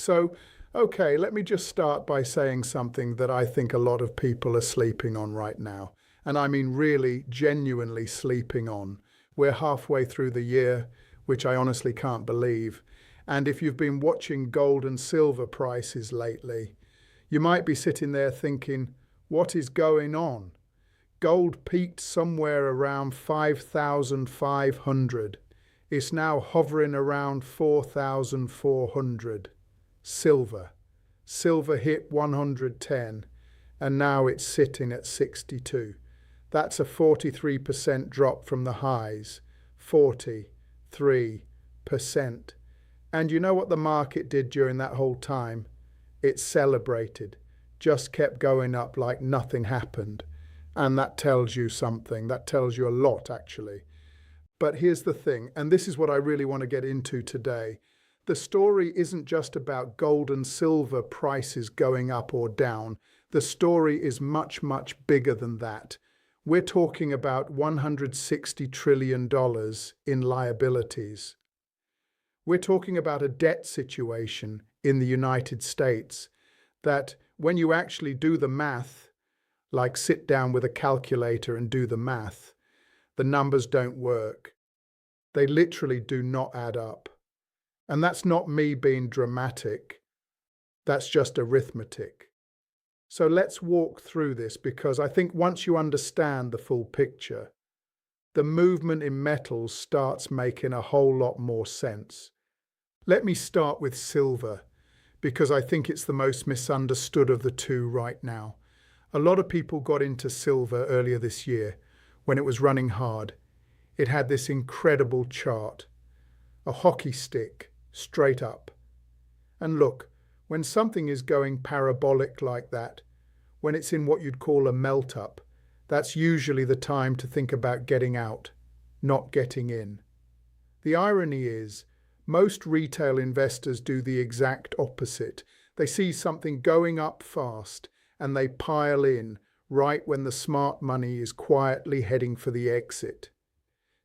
So, okay, let me just start by saying something that I think a lot of people are sleeping on right now. And I mean really, genuinely sleeping on. We're halfway through the year, which I honestly can't believe. And if you've been watching gold and silver prices lately, you might be sitting there thinking, what is going on? Gold peaked somewhere around 5,500. It's now hovering around 4,400. Silver hit 110 and now it's sitting at 62. That's a 43% drop from the highs. 43%. And you know what the market did during that whole time? It celebrated, just kept going up like nothing happened. And that tells you something. That tells you a lot, actually. But here's the thing, and this is what I really want to get into today. The story isn't just about gold and silver prices going up or down. The story is much, much bigger than that. We're talking about $160 trillion in liabilities. We're talking about a debt situation in the United States that when you actually do the math, like sit down with a calculator and do the math, the numbers don't work. They literally do not add up. And that's not me being dramatic. That's just arithmetic. So let's walk through this because I think once you understand the full picture, the movement in metals starts making a whole lot more sense. Let me start with silver because I think it's the most misunderstood of the two right now. A lot of people got into silver earlier this year when it was running hard. It had this incredible chart, a hockey stick, straight up. And look, when something is going parabolic like that, when it's in what you'd call a melt-up, that's usually the time to think about getting out, not getting in. The irony is, most retail investors do the exact opposite. They see something going up fast, and they pile in right when the smart money is quietly heading for the exit.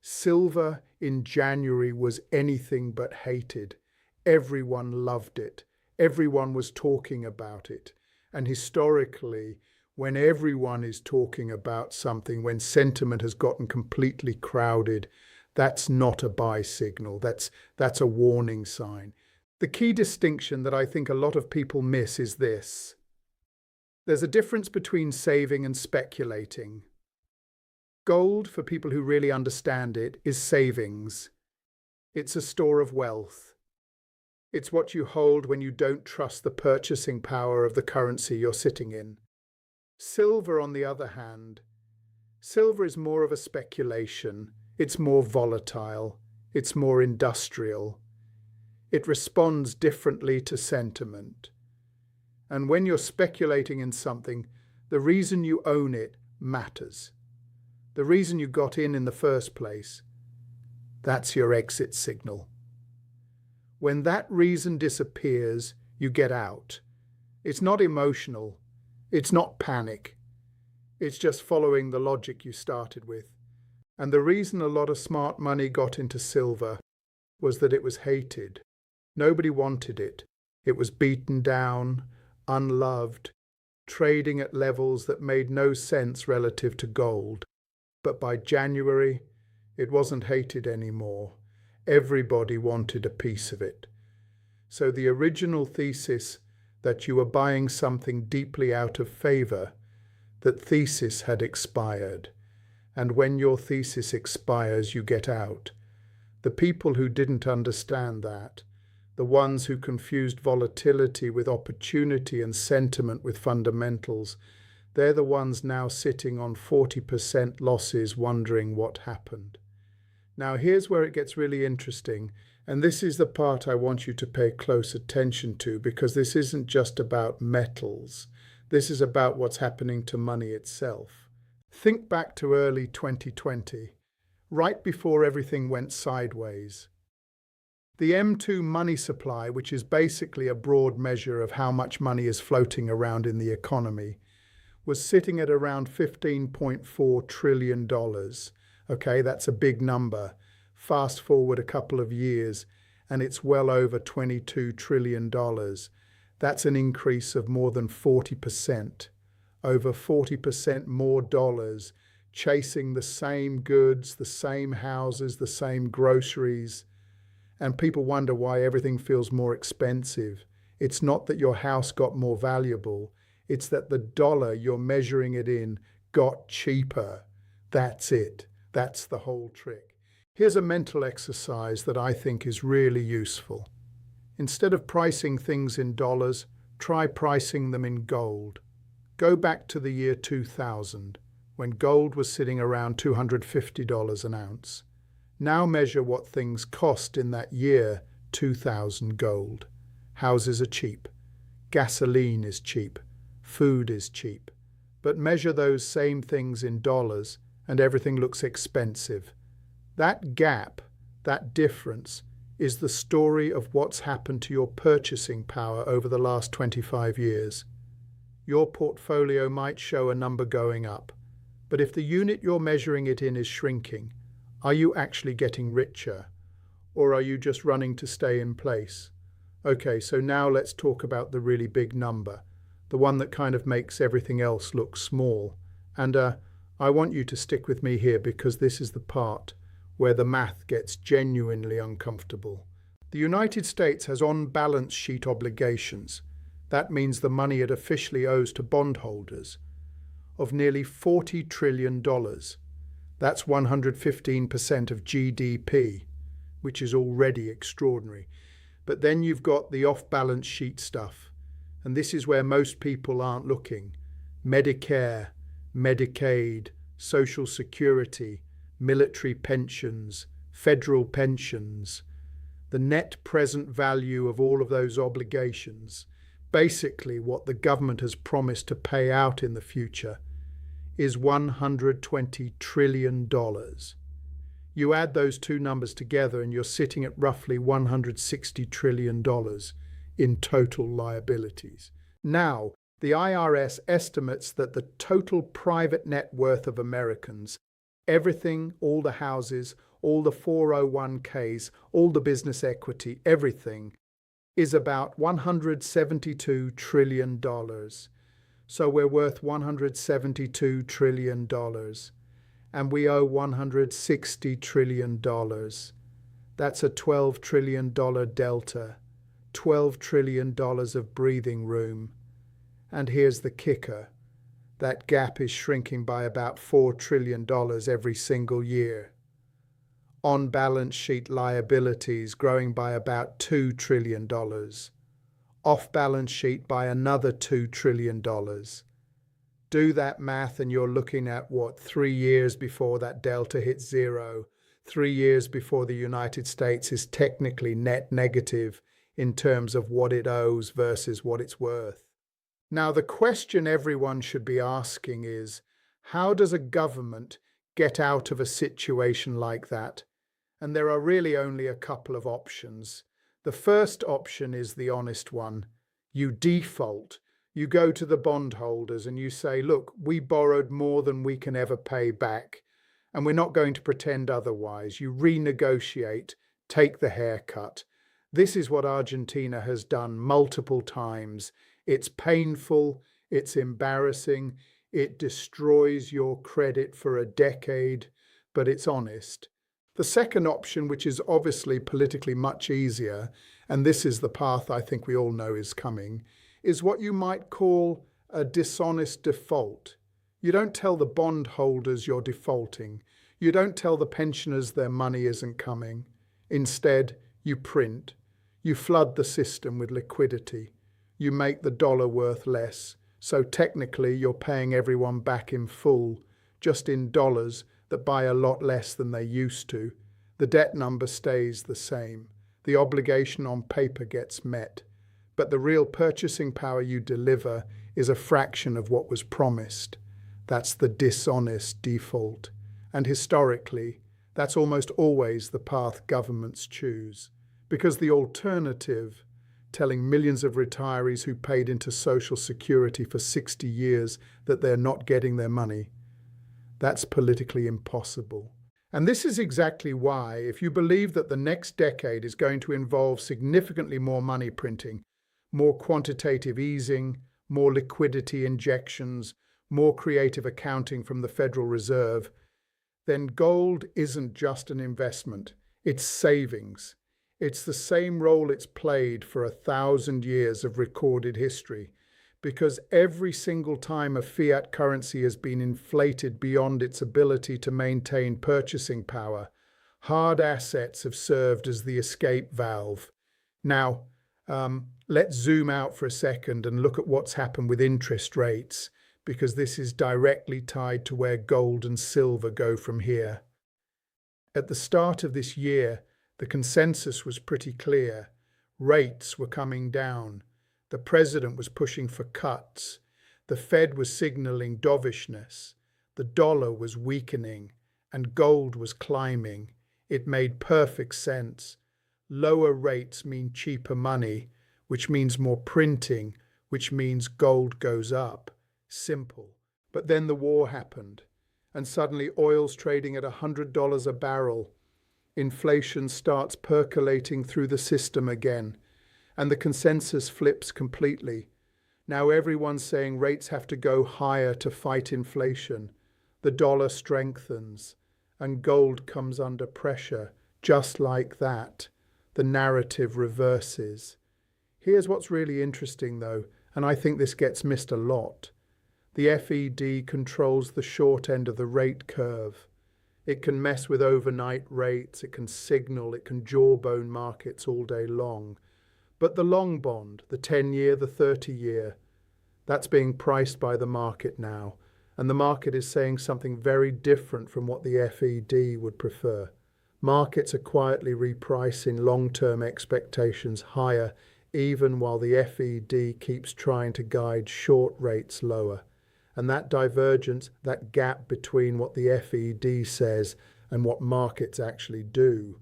Silver in January was anything but hated. Everyone loved it. Everyone was talking about it. And historically, when everyone is talking about something, when sentiment has gotten completely crowded, that's not a buy signal. That's a warning sign. The key distinction that I think a lot of people miss is this. There's a difference between saving and speculating. Gold, for people who really understand it, is savings. It's a store of wealth. It's what you hold when you don't trust the purchasing power of the currency you're sitting in. Silver, on the other hand, silver is more of a speculation. It's more volatile. It's more industrial. It responds differently to sentiment. And when you're speculating in something, the reason you own it matters. The reason you got in the first place, that's your exit signal. When that reason disappears, you get out. It's not emotional. It's not panic. It's just following the logic you started with. And the reason a lot of smart money got into silver was that it was hated. Nobody wanted it. It was beaten down, unloved, trading at levels that made no sense relative to gold. But by January, it wasn't hated anymore. Everybody wanted a piece of it. So the original thesis that you were buying something deeply out of favor, that thesis had expired. And when your thesis expires, you get out. The people who didn't understand that, the ones who confused volatility with opportunity and sentiment with fundamentals, they're the ones now sitting on 40% losses wondering what happened. Now here's where it gets really interesting, and this is the part I want you to pay close attention to because this isn't just about metals. This is about what's happening to money itself. Think back to early 2020, right before everything went sideways. The M2 money supply, which is basically a broad measure of how much money is floating around in the economy, was sitting at around $15.4 trillion. Okay, that's a big number. Fast forward a couple of years, and it's well over $22 trillion. That's an increase of more than 40%. Over 40% more dollars chasing the same goods, the same houses, the same groceries. And people wonder why everything feels more expensive. It's not that your house got more valuable. It's that the dollar you're measuring it in got cheaper. That's it. That's the whole trick. Here's a mental exercise that I think is really useful. Instead of pricing things in dollars, try pricing them in gold. Go back to the year 2000, when gold was sitting around $250 an ounce. Now measure what things cost in that year 2000 gold. Houses are cheap. Gasoline is cheap. Food is cheap. But measure those same things in dollars and everything looks expensive. That gap, that difference, is the story of what's happened to your purchasing power over the last 25 years. Your portfolio might show a number going up, but if the unit you're measuring it in is shrinking, are you actually getting richer, or are you just running to stay in place? Okay, so now let's talk about the really big number, the one that kind of makes everything else look small. And I want you to stick with me here because this is the part where the math gets genuinely uncomfortable. The United States has on-balance sheet obligations. That means the money it officially owes to bondholders, of nearly $40 trillion. That's 115% of GDP, which is already extraordinary. But then you've got the off-balance sheet stuff, and this is where most people aren't looking. Medicare, Medicaid, Social Security, military pensions, federal pensions, the net present value of all of those obligations, basically what the government has promised to pay out in the future, is $120 trillion. You add those two numbers together and you're sitting at roughly $160 trillion in total liabilities. Now, the IRS estimates that the total private net worth of Americans, everything, all the houses, all the 401ks, all the business equity, everything, is about $172 trillion. So we're worth $172 trillion. And we owe $160 trillion. That's a $12 trillion delta, $12 trillion of breathing room. And here's the kicker. That gap is shrinking by about $4 trillion every single year. On-balance sheet liabilities growing by about $2 trillion. Off-balance sheet by another $2 trillion. Do that math and you're looking at, 3 years before that delta hits zero, 3 years before the United States is technically net negative in terms of what it owes versus what it's worth. Now, the question everyone should be asking is, how does a government get out of a situation like that? And there are really only a couple of options. The first option is the honest one. You default. You go to the bondholders and you say, look, we borrowed more than we can ever pay back, and we're not going to pretend otherwise. You renegotiate, take the haircut. This is what Argentina has done multiple times. It's painful, it's embarrassing, it destroys your credit for a decade, but it's honest. The second option, which is obviously politically much easier, and this is the path I think we all know is coming, is what you might call a dishonest default. You don't tell the bondholders you're defaulting. You don't tell the pensioners their money isn't coming. Instead, you print. You flood the system with liquidity. You make the dollar worth less. So technically, you're paying everyone back in full, just in dollars that buy a lot less than they used to. The debt number stays the same. The obligation on paper gets met. But the real purchasing power you deliver is a fraction of what was promised. That's the dishonest default. And historically, that's almost always the path governments choose. Because the alternative, telling millions of retirees who paid into Social Security for 60 years that they're not getting their money, that's politically impossible. And this is exactly why, if you believe that the next decade is going to involve significantly more money printing, more quantitative easing, more liquidity injections, more creative accounting from the Federal Reserve, then gold isn't just an investment, it's savings. It's the same role it's played for 1,000 years of recorded history, because every single time a fiat currency has been inflated beyond its ability to maintain purchasing power, hard assets have served as the escape valve. Now, let's zoom out for a second and look at what's happened with interest rates, because this is directly tied to where gold and silver go from here. At the start of this year, the consensus was pretty clear. Rates were coming down. The president was pushing for cuts. The Fed was signaling dovishness. The dollar was weakening, and gold was climbing. It made perfect sense. Lower rates mean cheaper money, which means more printing, which means gold goes up. Simple. But then the war happened, and suddenly oil's trading at $100 a barrel. Inflation starts percolating through the system again, and the consensus flips completely. Now everyone's saying rates have to go higher to fight inflation. The dollar strengthens, and gold comes under pressure. Just like that, the narrative reverses. Here's what's really interesting, though, and I think this gets missed a lot. The FED controls the short end of the rate curve. It can mess with overnight rates, it can signal, it can jawbone markets all day long. But the long bond, the 10-year, the 30-year, that's being priced by the market now. And the market is saying something very different from what the FED would prefer. Markets are quietly repricing long-term expectations higher, even while the FED keeps trying to guide short rates lower. And that divergence, that gap between what the FED says and what markets actually do,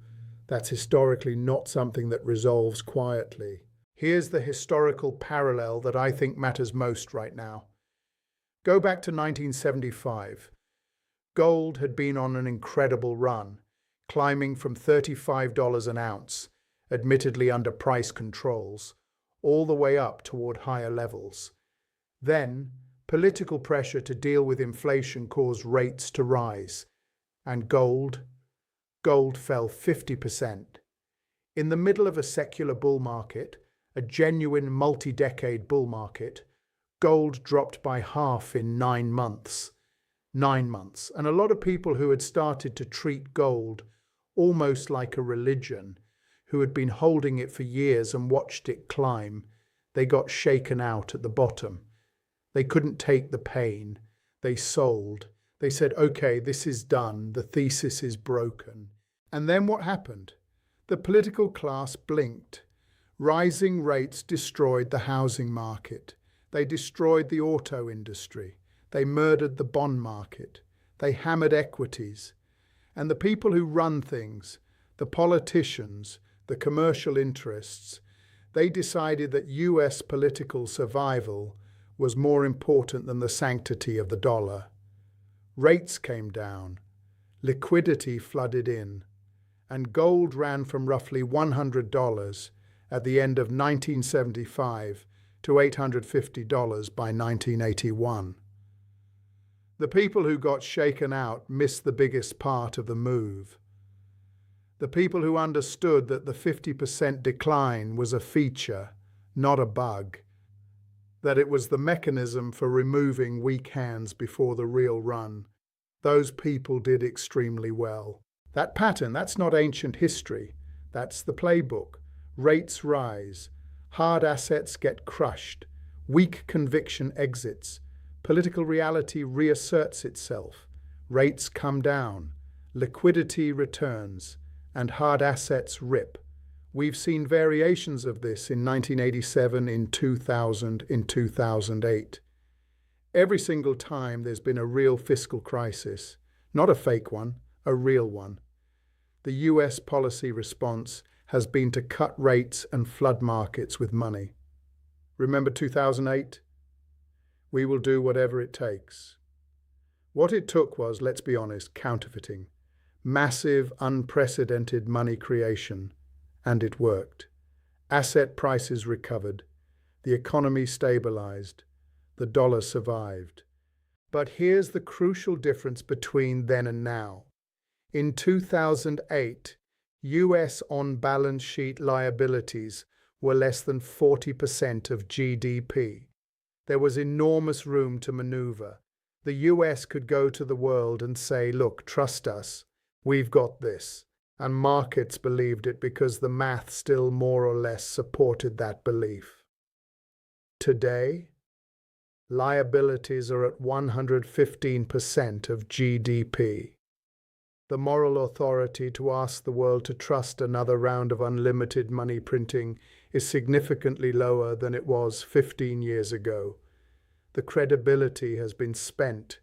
that's historically not something that resolves quietly. Here's the historical parallel that I think matters most right now. Go back to 1975. Gold had been on an incredible run, climbing from $35 an ounce, admittedly under price controls, all the way up toward higher levels. Then, political pressure to deal with inflation caused rates to rise, and gold fell 50%. In the middle of a secular bull market, a genuine multi-decade bull market, gold dropped by half in 9 months. 9 months. And a lot of people who had started to treat gold almost like a religion, who had been holding it for years and watched it climb, they got shaken out at the bottom. They couldn't take the pain. They sold. They said, okay, this is done. The thesis is broken. And then what happened? The political class blinked. Rising rates destroyed the housing market. They destroyed the auto industry. They murdered the bond market. They hammered equities. And the people who run things, the politicians, the commercial interests, they decided that US political survival was more important than the sanctity of the dollar. Rates came down, liquidity flooded in, and gold ran from roughly $100 at the end of 1975 to $850 by 1981. The people who got shaken out missed the biggest part of the move. The people who understood that the 50% decline was a feature, not a bug, that it was the mechanism for removing weak hands before the real run. Those people did extremely well. That pattern, that's not ancient history. That's the playbook. Rates rise. Hard assets get crushed. Weak conviction exits. Political reality reasserts itself. Rates come down. Liquidity returns. And hard assets rip. We've seen variations of this in 1987, in 2000, in 2008. Every single time there's been a real fiscal crisis, not a fake one, a real one. The US policy response has been to cut rates and flood markets with money. Remember 2008? We will do whatever it takes. What it took was, let's be honest, counterfeiting. Massive, unprecedented money creation. And it worked. Asset prices recovered. The economy stabilized. The dollar survived. But here's the crucial difference between then and now. In 2008, US on-balance sheet liabilities were less than 40% of GDP. There was enormous room to maneuver. The US could go to the world and say, look, trust us, we've got this. And markets believed it because the math still more or less supported that belief. Today, liabilities are at 115% of GDP. The moral authority to ask the world to trust another round of unlimited money printing is significantly lower than it was 15 years ago. The credibility has been spent,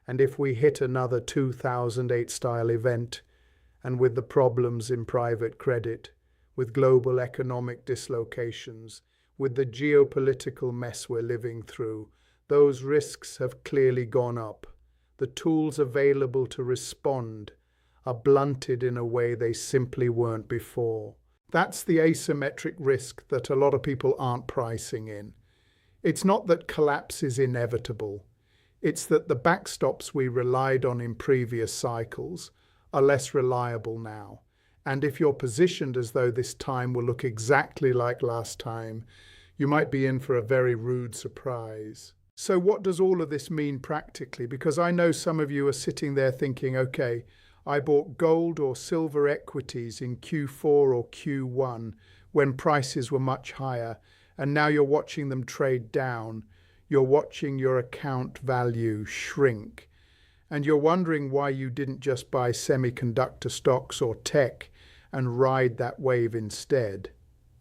and if we hit another 2008-style event, and with the problems in private credit, with global economic dislocations, with the geopolitical mess we're living through, those risks have clearly gone up. The tools available to respond are blunted in a way they simply weren't before. That's the asymmetric risk that a lot of people aren't pricing in. It's not that collapse is inevitable. It's that the backstops we relied on in previous cycles are less reliable now. And if you're positioned as though this time will look exactly like last time, you might be in for a very rude surprise. So what does all of this mean practically? Because I know some of you are sitting there thinking, okay, I bought gold or silver equities in Q4 or Q1 when prices were much higher, and now you're watching them trade down. You're watching your account value shrink. And you're wondering why you didn't just buy semiconductor stocks or tech and ride that wave instead.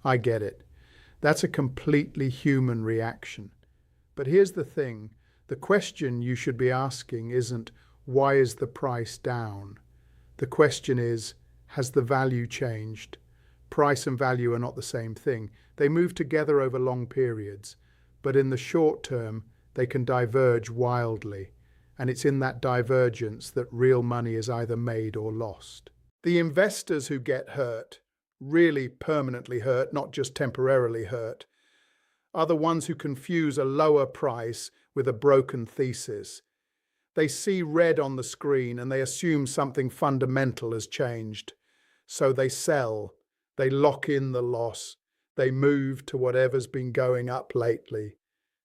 I get it. That's a completely human reaction. But here's the thing. The question you should be asking isn't, why is the price down? The question is, has the value changed? Price and value are not the same thing. They move together over long periods, but in the short term, they can diverge wildly. And it's in that divergence that real money is either made or lost. The investors who get hurt, really permanently hurt, not just temporarily hurt, are the ones who confuse a lower price with a broken thesis. They see red on the screen and they assume something fundamental has changed. So they sell, they lock in the loss, they move to whatever's been going up lately.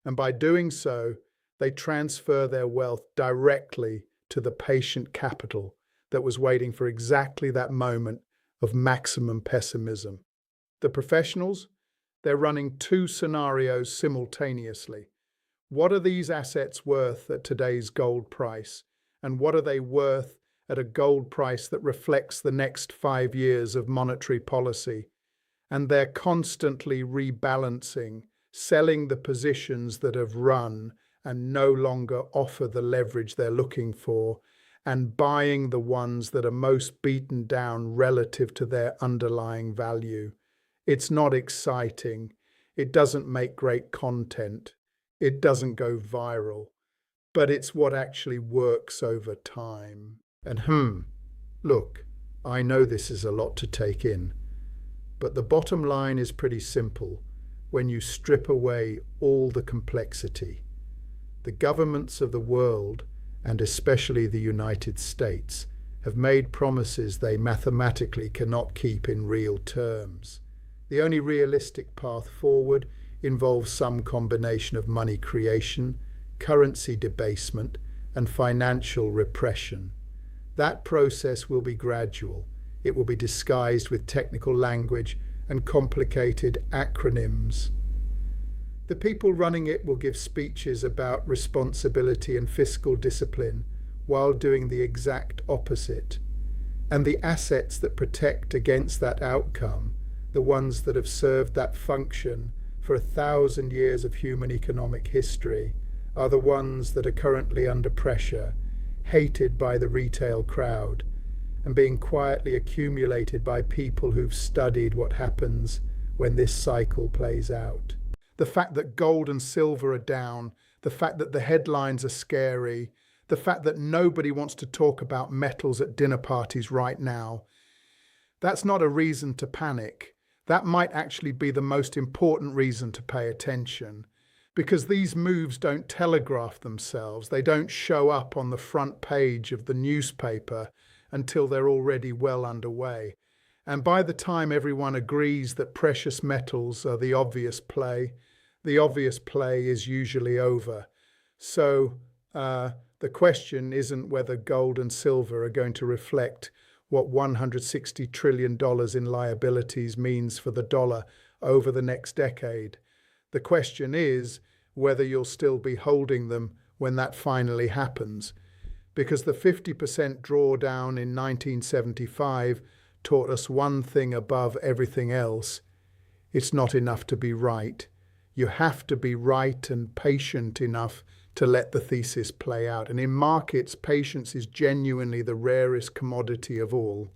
And by doing so, they transfer their wealth directly to the patient capital that was waiting for exactly that moment of maximum pessimism. The professionals, they're running two scenarios simultaneously. What are these assets worth at today's gold price? And what are they worth at a gold price that reflects the next 5 years of monetary policy? And they're constantly rebalancing, selling the positions that have run and no longer offer the leverage they're looking for, and buying the ones that are most beaten down relative to their underlying value. It's not exciting. It doesn't make great content. It doesn't go viral. But it's what actually works over time. And look, I know this is a lot to take in, but the bottom line is pretty simple when you strip away all the complexity. The governments of the world, and especially the United States, have made promises they mathematically cannot keep in real terms. The only realistic path forward involves some combination of money creation, currency debasement, and financial repression. That process will be gradual. It will be disguised with technical language and complicated acronyms. The people running it will give speeches about responsibility and fiscal discipline while doing the exact opposite. And the assets that protect against that outcome, the ones that have served that function for 1,000 years of human economic history, are the ones that are currently under pressure, hated by the retail crowd, and being quietly accumulated by people who've studied what happens when this cycle plays out. The fact that gold and silver are down, the fact that the headlines are scary, the fact that nobody wants to talk about metals at dinner parties right now, that's not a reason to panic. That might actually be the most important reason to pay attention, because these moves don't telegraph themselves. They don't show up on the front page of the newspaper until they're already well underway. And by the time everyone agrees that precious metals are the obvious play is usually over. So the question isn't whether gold and silver are going to reflect what $160 trillion in liabilities means for the dollar over the next decade. The question is whether you'll still be holding them when that finally happens. Because the 50% drawdown in 1975 taught us one thing above everything else: it's not enough to be right. You have to be right and patient enough to let the thesis play out. And in markets, patience is genuinely the rarest commodity of all.